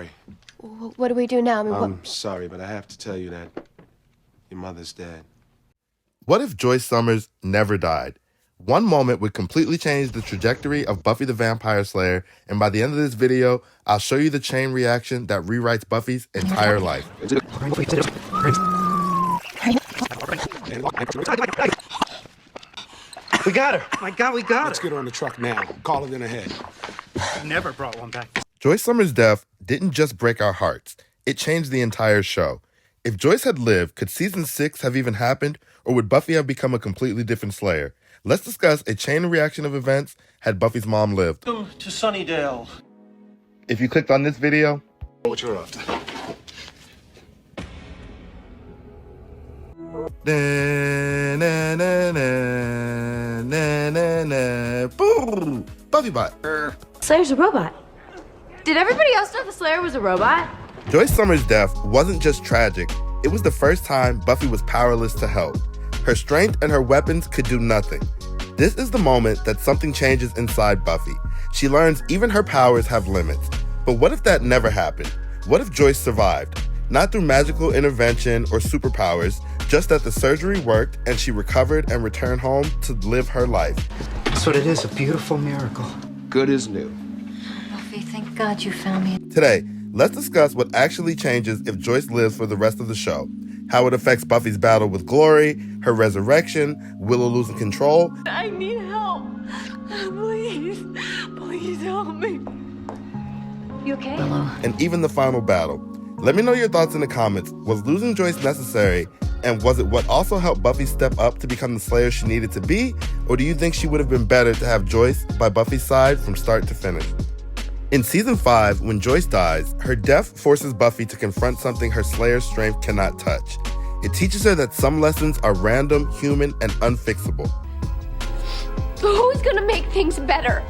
sorry. What do we do now? I mean, I'm sorry, but I have to tell you that your mother's dead. What if Joyce Summers never died? One moment would completely change the trajectory of Buffy the Vampire Slayer, and by the end of this video, I'll show you the chain reaction that rewrites Buffy's entire life. We got her. My God, we got her. Let's get her on the truck now. Call it in ahead. Never brought one back. Joyce Summers' death didn't just break our hearts. It changed the entire show. If Joyce had lived, could season 6 have even happened, or would Buffy have become a completely different Slayer? Let's discuss a chain reaction of events had Buffy's mom lived. Welcome to Sunnydale. If you clicked on this video, What you're after? Boom! Buffy bot. Slayer's a robot. Did everybody else know the Slayer was a robot? Joyce Summers' death wasn't just tragic, it was the first time Buffy was powerless to help. Her strength and her weapons could do nothing. This is the moment that something changes inside Buffy. She learns even her powers have limits. But what if that never happened? What if Joyce survived? Not through magical intervention or superpowers, just that the surgery worked and she recovered and returned home to live her life. That's what it is, a beautiful miracle. Good as new. Buffy, thank God you found me. Today, let's discuss what actually changes if Joyce lives for the rest of the show. How it affects Buffy's battle with Glory, her resurrection, Willow losing control. I need help. Please. Please help me. You okay? Willow. And even the final battle. Let me know your thoughts in the comments. Was losing Joyce necessary? And was it what also helped Buffy step up to become the Slayer she needed to be? Or do you think she would have been better to have Joyce by Buffy's side from start to finish? In season 5, when Joyce dies, her death forces Buffy to confront something her Slayer's strength cannot touch. It teaches her that some lessons are random, human, and unfixable. Who's gonna make things better?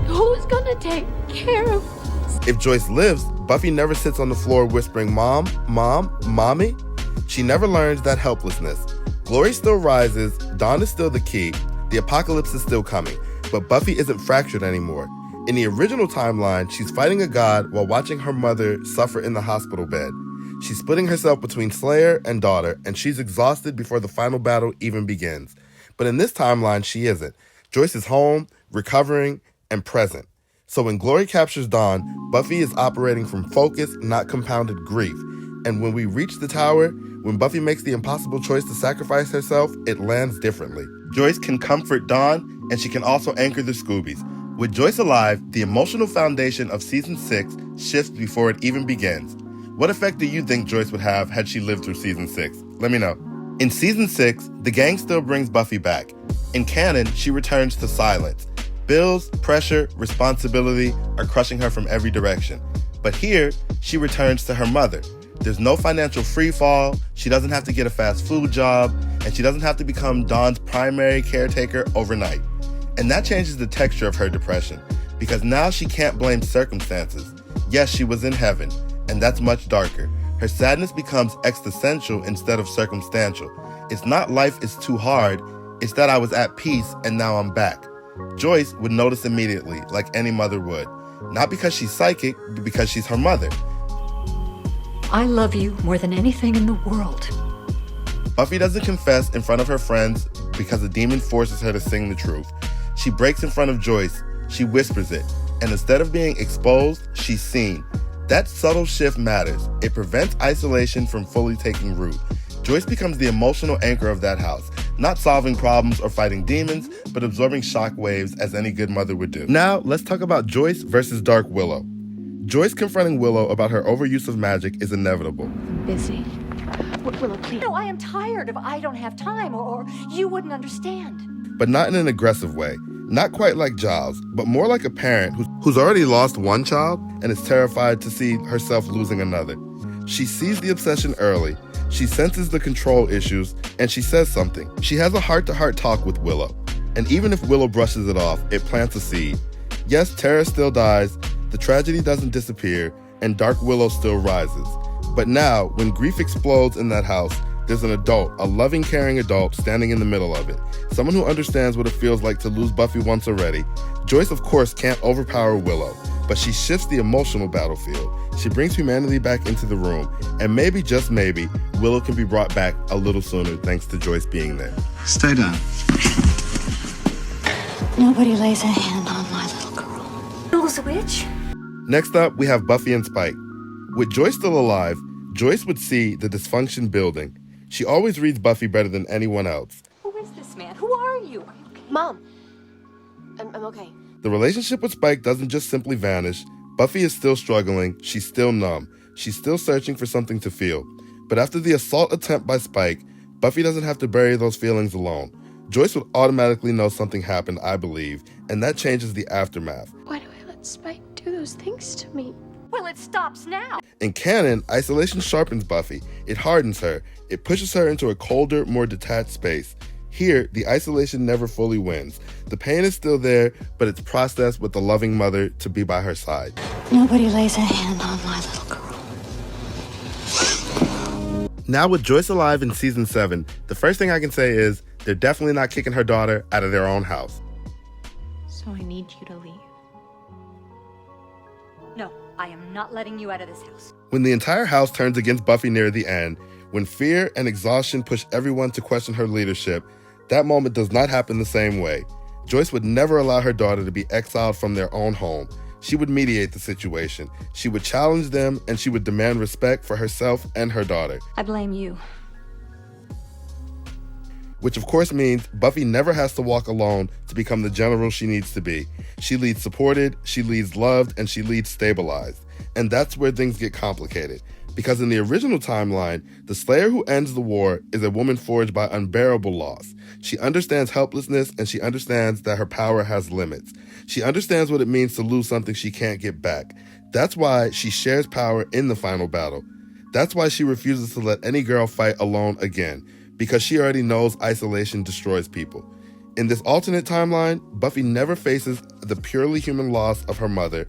Who's gonna take care of us? If Joyce lives, Buffy never sits on the floor whispering, "Mom, Mom, Mommy." She never learns that helplessness. Glory still rises, dawn is still the key, the apocalypse is still coming, but Buffy isn't fractured anymore. In the original timeline, she's fighting a god while watching her mother suffer in the hospital bed. She's splitting herself between Slayer and daughter, and she's exhausted before the final battle even begins. But in this timeline, she isn't. Joyce is home, recovering, and present. So when Glory captures Dawn, Buffy is operating from focus, not compounded grief. And when we reach the tower, when Buffy makes the impossible choice to sacrifice herself, it lands differently. Joyce can comfort Dawn, and she can also anchor the Scoobies. With Joyce alive, the emotional foundation of season 6 shifts before it even begins. What effect do you think Joyce would have had she lived through season 6? Let me know. In season 6, the gang still brings Buffy back. In canon, she returns to silence. Bills, pressure, responsibility are crushing her from every direction. But here, she returns to her mother. There's no financial freefall, she doesn't have to get a fast food job, and she doesn't have to become Dawn's primary caretaker overnight. And that changes the texture of her depression, because now she can't blame circumstances. Yes, she was in heaven, and that's much darker. Her sadness becomes existential instead of circumstantial. It's not life is too hard, it's that I was at peace and now I'm back. Joyce would notice immediately, like any mother would. Not because she's psychic, but because she's her mother. I love you more than anything in the world. Buffy doesn't confess in front of her friends because a demon forces her to sing the truth. She breaks in front of Joyce, she whispers it, and instead of being exposed, she's seen. That subtle shift matters. It prevents isolation from fully taking root. Joyce becomes the emotional anchor of that house, not solving problems or fighting demons, but absorbing shockwaves as any good mother would do. Now, let's talk about Joyce versus Dark Willow. Joyce confronting Willow about her overuse of magic is inevitable. I'm busy. Willow, please. No, I am tired of I don't have time, or you wouldn't understand. But not in an aggressive way. Not quite like Giles, but more like a parent who's already lost one child and is terrified to see herself losing another. She sees the obsession early, she senses the control issues, and she says something. She has a heart-to-heart talk with Willow. And even if Willow brushes it off, it plants a seed. Yes, Tara still dies, the tragedy doesn't disappear, and Dark Willow still rises. But now, when grief explodes in that house, there's an adult, a loving, caring adult, standing in the middle of it. Someone who understands what it feels like to lose Buffy once already. Joyce, of course, can't overpower Willow, but she shifts the emotional battlefield. She brings humanity back into the room, and maybe, just maybe, Willow can be brought back a little sooner thanks to Joyce being there. Stay down. Nobody lays a hand on my little girl. Willow's a witch? Next up, we have Buffy and Spike. With Joyce still alive, Joyce would see the dysfunction building. She always reads Buffy better than anyone else. Who is this man? Who are you? Are you okay? Mom, I'm okay. The relationship with Spike doesn't just simply vanish. Buffy is still struggling. She's still numb. She's still searching for something to feel. But after the assault attempt by Spike, Buffy doesn't have to bury those feelings alone. Joyce would automatically know something happened, I believe, and that changes the aftermath. Why do I let Spike do those things to me? Well, it stops now. In canon, isolation sharpens Buffy. It hardens her. It pushes her into a colder, more detached space. Here, the isolation never fully wins. The pain is still there, but it's processed with the loving mother to be by her side. Nobody lays a hand on my little girl. Now with Joyce alive in season 7, the first thing I can say is they're definitely not kicking her daughter out of their own house. So I need you to leave. No, I am not letting you out of this house. When the entire house turns against Buffy near the end, when fear and exhaustion push everyone to question her leadership, that moment does not happen the same way. Joyce would never allow her daughter to be exiled from their own home. She would mediate the situation. She would challenge them, and she would demand respect for herself and her daughter. I blame you. Which of course means Buffy never has to walk alone to become the general she needs to be. She leads supported, she leads loved, and she leads stabilized. And that's where things get complicated. Because in the original timeline, the Slayer who ends the war is a woman forged by unbearable loss. She understands helplessness, and she understands that her power has limits. She understands what it means to lose something she can't get back. That's why she shares power in the final battle. That's why she refuses to let any girl fight alone again, because she already knows isolation destroys people. In this alternate timeline, Buffy never faces the purely human loss of her mother.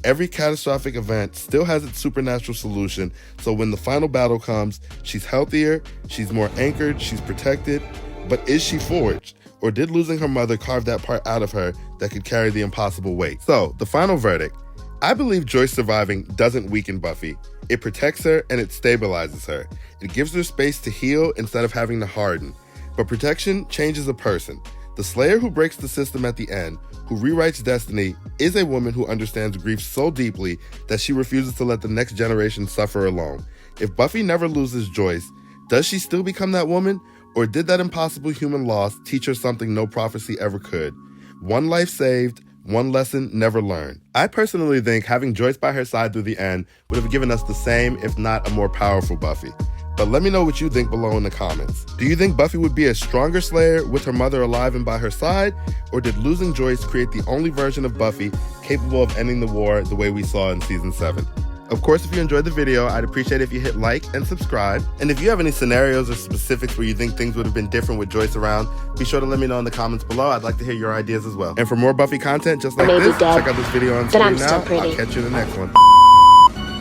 Every catastrophic event still has its supernatural solution, so when the final battle comes, she's healthier, she's more anchored, she's protected. But is she forged? Or did losing her mother carve that part out of her that could carry the impossible weight? So, the final verdict. I believe Joyce surviving doesn't weaken Buffy. It protects her and it stabilizes her. It gives her space to heal instead of having to harden. But protection changes a person. The Slayer who breaks the system at the end, who rewrites destiny, is a woman who understands grief so deeply that she refuses to let the next generation suffer alone. If Buffy never loses Joyce, does she still become that woman? Or did that impossible human loss teach her something no prophecy ever could? One life saved, one lesson never learned. I personally think having Joyce by her side through the end would have given us the same, if not a more powerful Buffy. But let me know what you think below in the comments. Do you think Buffy would be a stronger Slayer with her mother alive and by her side? Or did losing Joyce create the only version of Buffy capable of ending the war the way we saw in season 7? Of course, if you enjoyed the video, I'd appreciate if you hit like and subscribe. And if you have any scenarios or specifics where you think things would have been different with Joyce around, be sure to let me know in the comments below. I'd like to hear your ideas as well. And for more Buffy content just like Maybe this, dead, check out this video on but screen I'm now. still pretty. I'll catch you in the next one.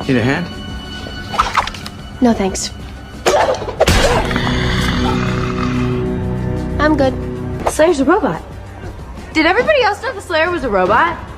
Need a hand? No, thanks. I'm good. Slayer's a robot. Did everybody else know the Slayer was a robot?